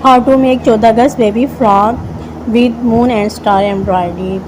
How to make 14 August baby frock with moon and star embroidery.